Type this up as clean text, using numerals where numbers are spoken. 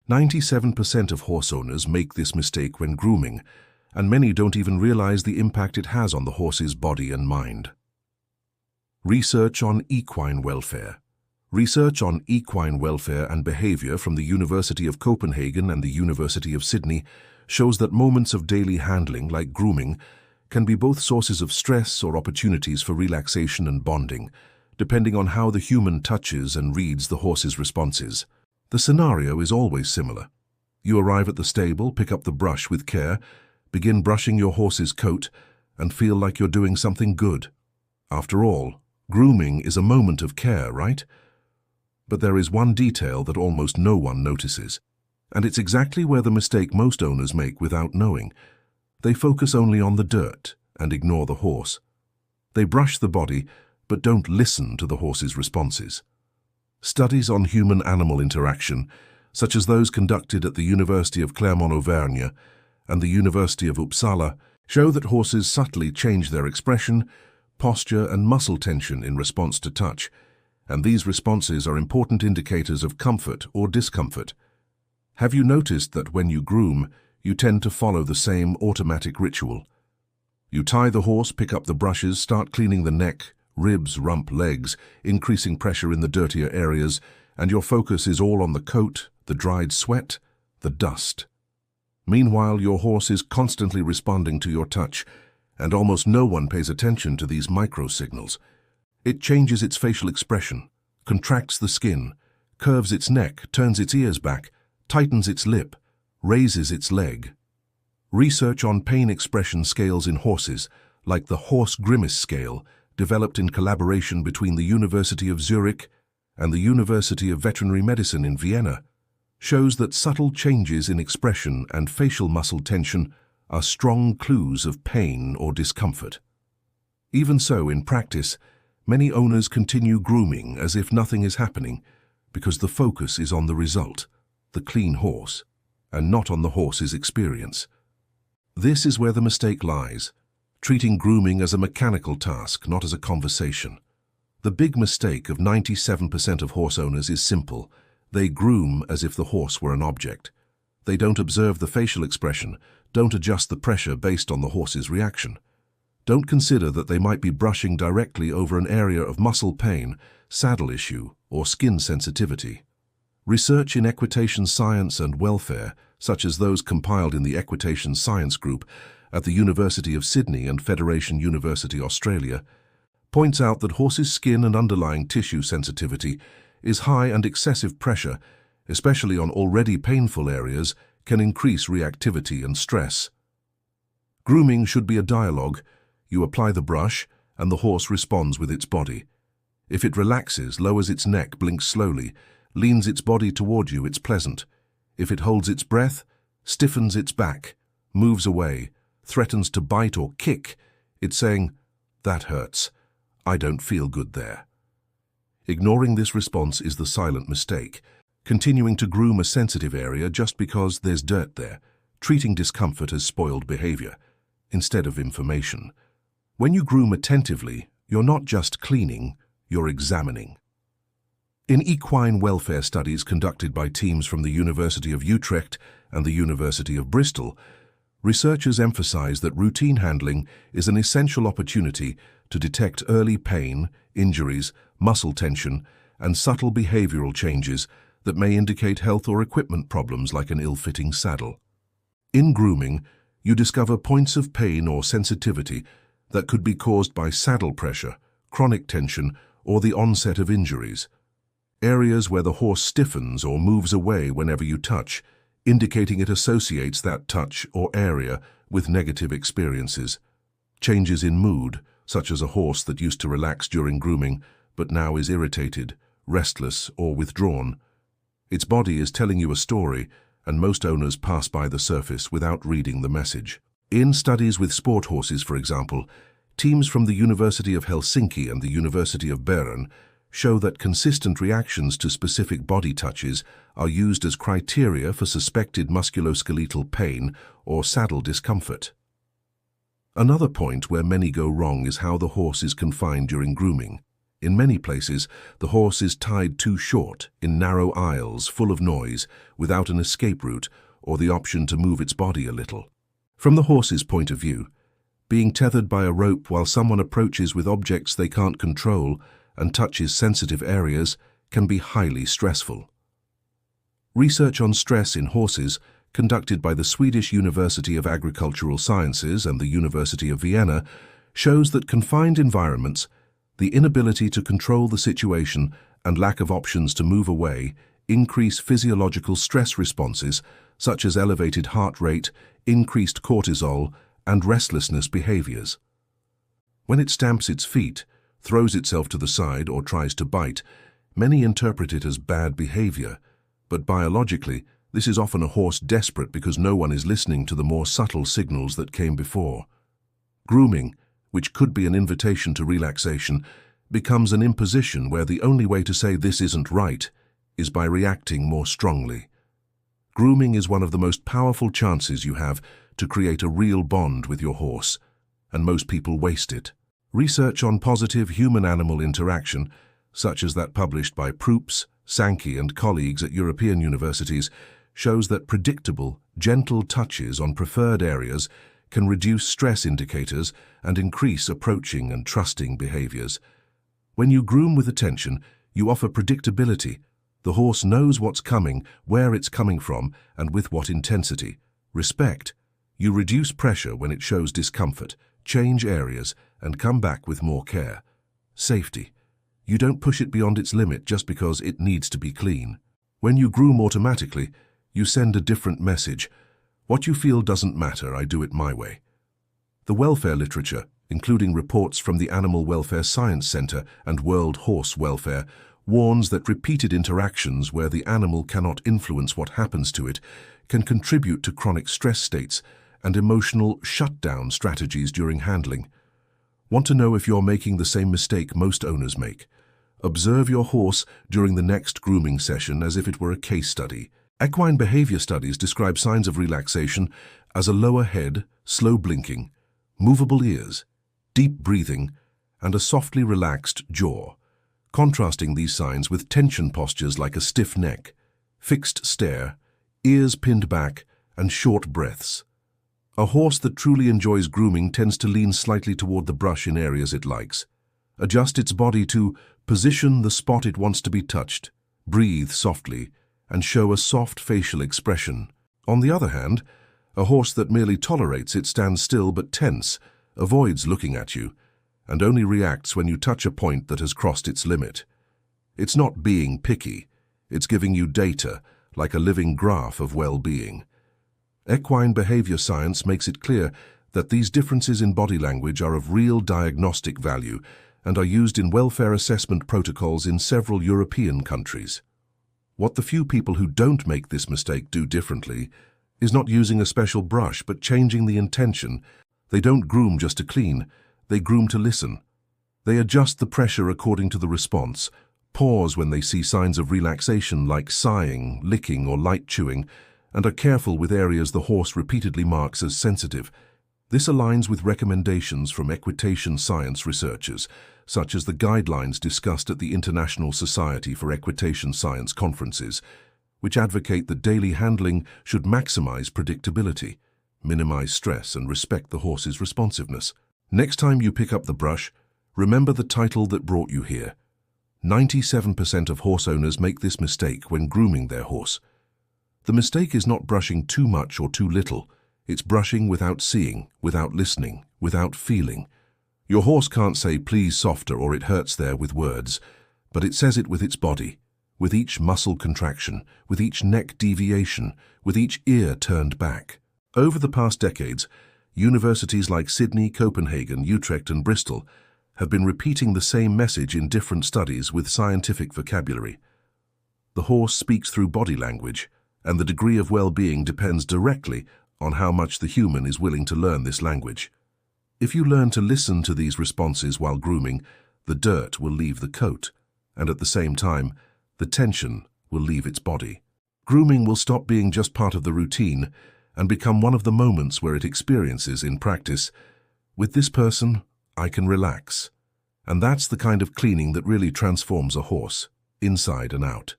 97% of horse owners make this mistake when grooming, and many don't even realize the impact it has on the horse's body and mind. Research on equine welfare. Research on equine welfare and behavior from the University of Copenhagen and the University of Sydney shows that moments of daily handling, like grooming, can be both sources of stress or opportunities for relaxation and bonding, depending on how the human touches and reads the horse's responses. The scenario is always similar. You arrive at the stable, pick up the brush with care, begin brushing your horse's coat, and feel like you're doing something good. After all, grooming is a moment of care, right? But there is one detail that almost no one notices, and it's exactly where the mistake most owners make without knowing. They focus only on the dirt and ignore the horse. They brush the body, but don't listen to the horse's responses. Studies on human-animal interaction, such as those conducted at the University of Clermont-Auvergne and the University of Uppsala, show that horses subtly change their expression, posture, and muscle tension in response to touch, and these responses are important indicators of comfort or discomfort. Have you noticed that when you groom, you tend to follow the same automatic ritual? You tie the horse, pick up the brushes, start cleaning the neck, ribs, rump, legs, increasing pressure in the dirtier areas, and your focus is all on the coat, the dried sweat, the dust. Meanwhile, your horse is constantly responding to your touch, and almost no one pays attention to these micro-signals. It changes its facial expression, contracts the skin, curves its neck, turns its ears back, tightens its lip, raises its leg. Research on pain expression scales in horses, like the Horse Grimace Scale, developed in collaboration between the University of Zurich and the University of Veterinary Medicine in Vienna, shows that subtle changes in expression and facial muscle tension are strong clues of pain or discomfort. Even so, in practice, many owners continue grooming as if nothing is happening because the focus is on the result, the clean horse, and not on the horse's experience. This is where the mistake lies, treating grooming as a mechanical task, not as a conversation. The big mistake of 97% of horse owners is simple. They groom as if the horse were an object. They don't observe the facial expression, don't adjust the pressure based on the horse's reaction. Don't consider that they might be brushing directly over an area of muscle pain, saddle issue, or skin sensitivity. Research in equitation science and welfare, such as those compiled in the Equitation Science Group at the University of Sydney and Federation University Australia, points out that horses' skin and underlying tissue sensitivity is high, and excessive pressure, especially on already painful areas, can increase reactivity and stress. Grooming should be a dialogue. You apply the brush, and the horse responds with its body. If it relaxes, lowers its neck, blinks slowly, leans its body toward you, it's pleasant. If it holds its breath, stiffens its back, moves away, threatens to bite or kick, it's saying, "That hurts. I don't feel good there." Ignoring this response is the silent mistake. Continuing to groom a sensitive area just because there's dirt there, treating discomfort as spoiled behavior, instead of information. When you groom attentively, you're not just cleaning, you're examining. In equine welfare studies conducted by teams from the University of Utrecht and the University of Bristol, researchers emphasize that routine handling is an essential opportunity to detect early pain, injuries, muscle tension, and subtle behavioral changes that may indicate health or equipment problems like an ill-fitting saddle. In grooming, you discover points of pain or sensitivity that could be caused by saddle pressure, chronic tension, or the onset of injuries. Areas where the horse stiffens or moves away whenever you touch, indicating it associates that touch or area with negative experiences. Changes in mood, such as a horse that used to relax during grooming but now is irritated, restless, or withdrawn. Its body is telling you a story, and most owners pass by the surface without reading the message. In studies with sport horses, for example, teams from the University of Helsinki and the University of Bern show that consistent reactions to specific body touches are used as criteria for suspected musculoskeletal pain or saddle discomfort. Another point where many go wrong is how the horse is confined during grooming. In many places, the horse is tied too short, in narrow aisles full of noise, without an escape route or the option to move its body a little. From the horse's point of view, being tethered by a rope while someone approaches with objects they can't control and touches sensitive areas can be highly stressful. Research on stress in horses, conducted by the Swedish University of Agricultural Sciences and the University of Vienna, shows that confined environments, the inability to control the situation and lack of options to move away increase physiological stress responses such as elevated heart rate, increased cortisol, and restlessness behaviors. When it stamps its feet, throws itself to the side, or tries to bite, many interpret it as bad behavior, but biologically, this is often a horse desperate because no one is listening to the more subtle signals that came before. Grooming, which could be an invitation to relaxation, becomes an imposition where the only way to say this isn't right is by reacting more strongly. Grooming is one of the most powerful chances you have to create a real bond with your horse, and most people waste it. Research on positive human-animal interaction, such as that published by Proops, Sankey and colleagues at European universities, shows that predictable, gentle touches on preferred areas can reduce stress indicators and increase approaching and trusting behaviors. When you groom with attention, you offer predictability. The horse knows what's coming, where it's coming from, and with what intensity. Respect. You reduce pressure when it shows discomfort, change areas, and come back with more care. Safety. You don't push it beyond its limit just because it needs to be clean. When you groom automatically, you send a different message. What you feel doesn't matter, I do it my way. The welfare literature, including reports from the Animal Welfare Science Center and World Horse Welfare, warns that repeated interactions where the animal cannot influence what happens to it can contribute to chronic stress states and emotional shutdown strategies during handling. Want to know if you're making the same mistake most owners make? Observe your horse during the next grooming session as if it were a case study. Equine behavior studies describe signs of relaxation as a lower head, slow blinking, movable ears, deep breathing, and a softly relaxed jaw, contrasting these signs with tension postures like a stiff neck, fixed stare, ears pinned back, and short breaths. A horse that truly enjoys grooming tends to lean slightly toward the brush in areas it likes, adjust its body to position the spot it wants to be touched, breathe softly, and show a soft facial expression. On the other hand, a horse that merely tolerates it stands still but tense, avoids looking at you, and only reacts when you touch a point that has crossed its limit. It's not being picky, it's giving you data, like a living graph of well-being. Equine behavior science makes it clear that these differences in body language are of real diagnostic value and are used in welfare assessment protocols in several European countries. What the few people who don't make this mistake do differently is not using a special brush but changing the intention. They don't groom just to clean, they groom to listen. They adjust the pressure according to the response, pause when they see signs of relaxation like sighing, licking or light chewing, and are careful with areas the horse repeatedly marks as sensitive. This aligns with recommendations from equitation science researchers, such as the guidelines discussed at the International Society for Equitation Science conferences, which advocate that daily handling should maximize predictability, minimize stress, and respect the horse's responsiveness. Next time you pick up the brush, remember the title that brought you here. 97% of horse owners make this mistake when grooming their horse. The mistake is not brushing too much or too little. It's brushing without seeing, without listening, without feeling. Your horse can't say please softer or it hurts there with words, but it says it with its body, with each muscle contraction, with each neck deviation, with each ear turned back. Over the past decades, universities like Sydney, Copenhagen, Utrecht and Bristol have been repeating the same message in different studies with scientific vocabulary. The horse speaks through body language, and the degree of well-being depends directly on how much the human is willing to learn this language. If you learn to listen to these responses while grooming, the dirt will leave the coat, and at the same time, the tension will leave its body. Grooming will stop being just part of the routine and become one of the moments where it experiences in practice, with this person, I can relax, And that's the kind of cleaning that really transforms a horse, inside and out.